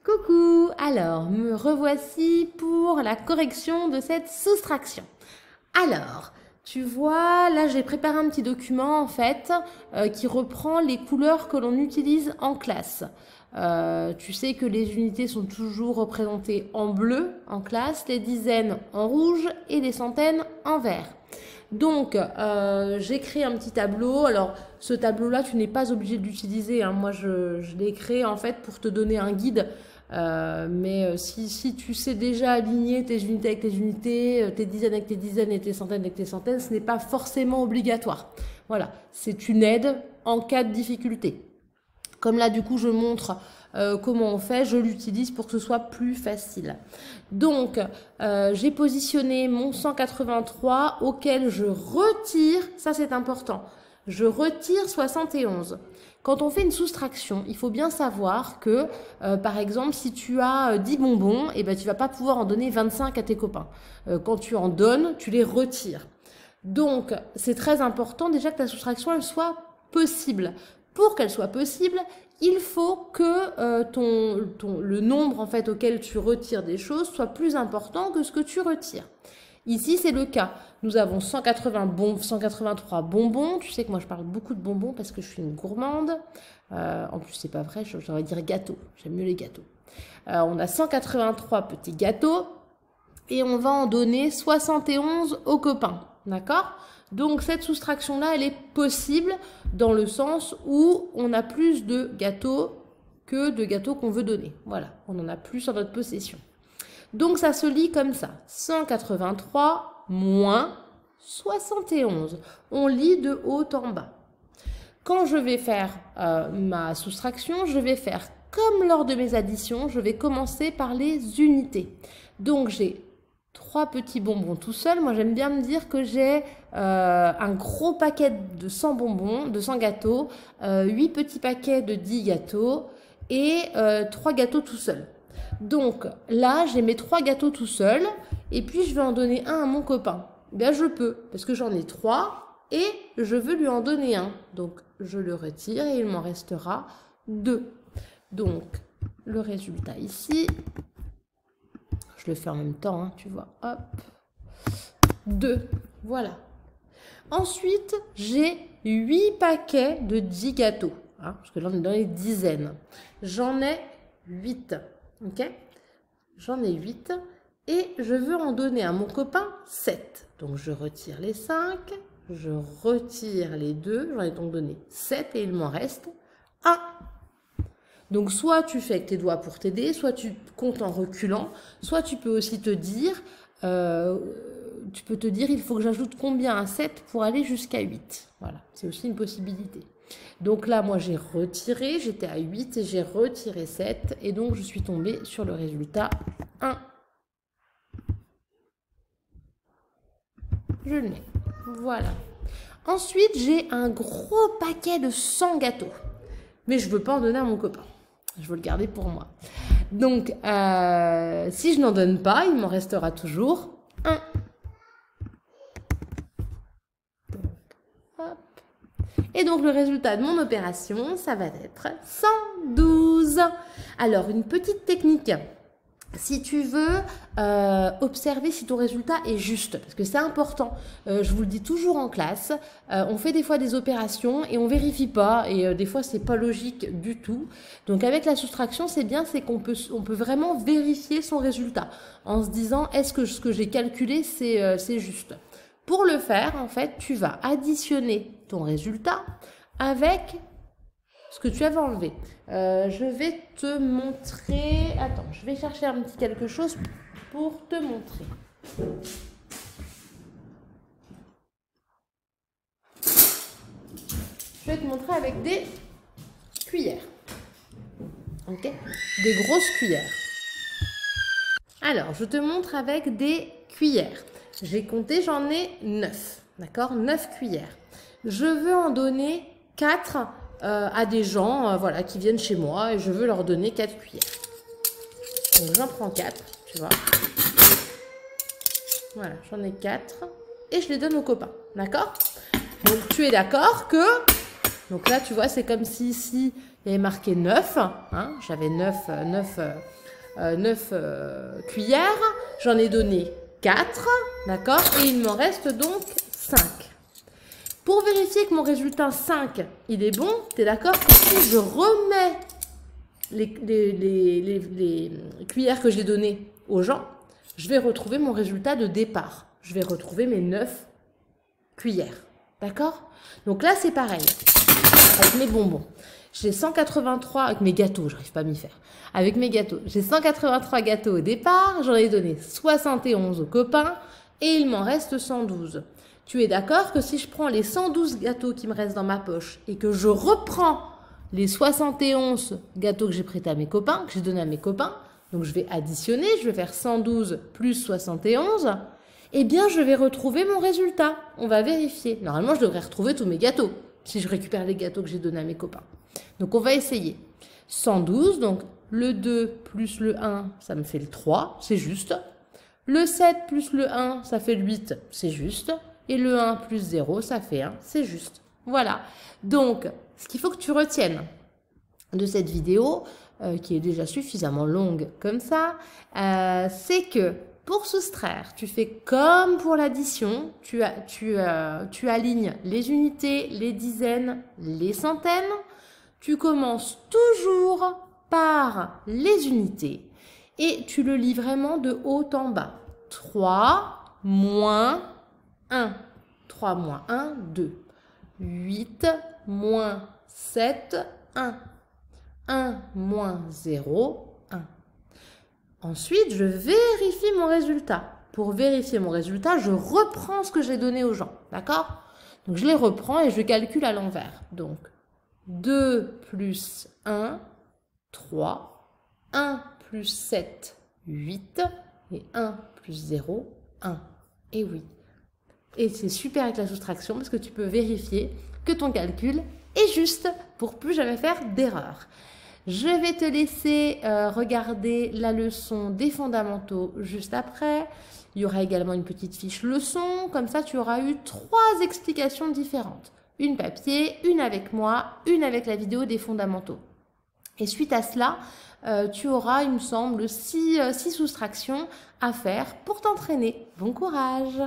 Coucou, alors me revoici pour la correction de cette soustraction. Alors, tu vois, là j'ai préparé un petit document en fait qui reprend les couleurs que l'on utilise en classe. Tu sais que les unités sont toujours représentées en bleu en classe, les dizaines en rouge et les centaines en vert. Donc, j'ai créé un petit tableau. Alors, ce tableau-là, tu n'es pas obligé de l'utiliser, hein. Moi, je l'ai créé en fait pour te donner un guide. Mais si tu sais déjà aligner tes unités avec tes unités, tes dizaines avec tes dizaines et tes centaines avec tes centaines, ce n'est pas forcément obligatoire. Voilà, c'est une aide en cas de difficulté. Comme là, du coup, je montre comment on fait, je l'utilise pour que ce soit plus facile. Donc, j'ai positionné mon 183 auquel je retire, ça c'est important, je retire 71. Quand on fait une soustraction, il faut bien savoir que, par exemple, si tu as 10 bonbons, eh ben, tu ne vas pas pouvoir en donner 25 à tes copains. Quand tu en donnes, tu les retires. Donc, c'est très important déjà que ta soustraction elle soit possible. Pour qu'elle soit possible, il faut que le nombre en fait auquel tu retires des choses soit plus important que ce que tu retires. Ici, c'est le cas. Nous avons 183 bonbons. Tu sais que moi, je parle beaucoup de bonbons parce que je suis une gourmande. En plus, c'est pas vrai, j'aurais dire gâteaux. J'aime mieux les gâteaux. On a 183 petits gâteaux et on va en donner 71 aux copains. D'accord ? Donc, cette soustraction-là, elle est possible dans le sens où on a plus de gâteaux que de gâteaux qu'on veut donner. Voilà, on en a plus en notre possession. Donc, ça se lit comme ça. 183 moins 71. On lit de haut en bas. Quand je vais faire ma soustraction, je vais faire comme lors de mes additions. Je vais commencer par les unités. Donc, j'ai 3 petits bonbons tout seuls. Moi, j'aime bien me dire que j'ai un gros paquet de 100 bonbons, de 100 gâteaux, 8 petits paquets de 10 gâteaux et 3 gâteaux tout seuls. Donc là, j'ai mes 3 gâteaux tout seuls et puis je vais en donner un à mon copain. Bien, je peux parce que j'en ai 3 et je veux lui en donner un. Donc, je le retire et il m'en restera 2. Donc, le résultat ici, je le fais en même temps, hein, tu vois, hop, 2, voilà. Ensuite, j'ai 8 paquets de 10 gâteaux, hein, parce que là, on est dans les dizaines. J'en ai 8. Ok, j'en ai 8 et je veux en donner à mon copain 7. Donc, je retire les 5, je retire les 2, j'en ai donc donné 7 et il m'en reste 1. Donc, soit tu fais avec tes doigts pour t'aider, soit tu comptes en reculant, soit tu peux aussi te dire, il faut que j'ajoute combien à 7 pour aller jusqu'à 8. Voilà, c'est aussi une possibilité. Donc là, moi, j'ai retiré, j'étais à 8 et j'ai retiré 7. Et donc, je suis tombée sur le résultat 1. Je le mets. Voilà. Ensuite, j'ai un gros paquet de 100 gâteaux. Mais je ne veux pas en donner à mon copain. Je veux le garder pour moi. Donc, si je n'en donne pas, il m'en restera toujours 1. Et donc, le résultat de mon opération, ça va être 112. Alors, une petite technique. Si tu veux observer si ton résultat est juste, parce que c'est important, je vous le dis toujours en classe, on fait des fois des opérations et on vérifie pas, et des fois c'est pas logique du tout. Donc avec la soustraction, c'est bien, c'est qu'on peut vraiment vérifier son résultat en se disant est-ce que ce que j'ai calculé c'est juste. Pour le faire, en fait, tu vas additionner ton résultat avec ce que tu avais enlevé. Je vais te montrer... Attends, je vais chercher un petit quelque chose pour te montrer. Je vais te montrer avec des cuillères. Ok? Des grosses cuillères. Alors, je te montre avec des cuillères. J'ai compté, j'en ai 9. D'accord? 9 cuillères. Je veux en donner 4 à des gens voilà, qui viennent chez moi et je veux leur donner 4 cuillères. Donc j'en prends 4, tu vois. Voilà, j'en ai 4 et je les donne aux copains. D'accord? Donc tu es d'accord que Donc là, tu vois, c'est comme si ici, il y avait marqué 9. Hein, j'avais 9 cuillères. J'en ai donné 4. D'accord? Et il m'en reste donc 5. Pour vérifier que mon résultat 5, il est bon, tu es d'accord? Si je remets les cuillères que j'ai données aux gens, je vais retrouver mon résultat de départ. Je vais retrouver mes 9 cuillères. D'accord? Donc là, c'est pareil. Avec mes bonbons. J'ai 183 avec mes gâteaux, j'arrive pas à m'y faire. Avec mes gâteaux, j'ai 183 gâteaux au départ, j'en ai donné 71 aux copains et il m'en reste 112. Tu es d'accord que si je prends les 112 gâteaux qui me restent dans ma poche et que je reprends les 71 gâteaux que j'ai prêtés à mes copains, que j'ai donnés à mes copains, donc je vais additionner, je vais faire 112 plus 71, eh bien je vais retrouver mon résultat. On va vérifier. Normalement, je devrais retrouver tous mes gâteaux si je récupère les gâteaux que j'ai donnés à mes copains. Donc on va essayer. 112, donc le 2 plus le 1, ça me fait le 3, c'est juste. Le 7 plus le 1, ça fait le 8, c'est juste. Et le 1 plus 0, ça fait 1, c'est juste. Voilà. Donc, ce qu'il faut que tu retiennes de cette vidéo, qui est déjà suffisamment longue comme ça, c'est que pour soustraire, tu fais comme pour l'addition, tu alignes les unités, les dizaines, les centaines. Tu commences toujours par les unités et tu le lis vraiment de haut en bas. 3 moins 1. 3 moins 1, 2. 8 moins 7, 1. 1 moins 0, 1. Ensuite, je vérifie mon résultat. Pour vérifier mon résultat, je reprends ce que j'ai donné aux gens. D'accord? Donc, je les reprends et je calcule à l'envers. Donc, 2 plus 1, 3. 1 plus 7, 8. Et 1 plus 0, 1. Et oui. Et c'est super avec la soustraction parce que tu peux vérifier que ton calcul est juste pour plus jamais faire d'erreur. Je vais te laisser regarder la leçon des fondamentaux juste après. Il y aura également une petite fiche leçon. Comme ça, tu auras eu 3 explications différentes. Une papier, une avec moi, une avec la vidéo des fondamentaux. Et suite à cela, tu auras, il me semble, 6 soustractions à faire pour t'entraîner. Bon courage!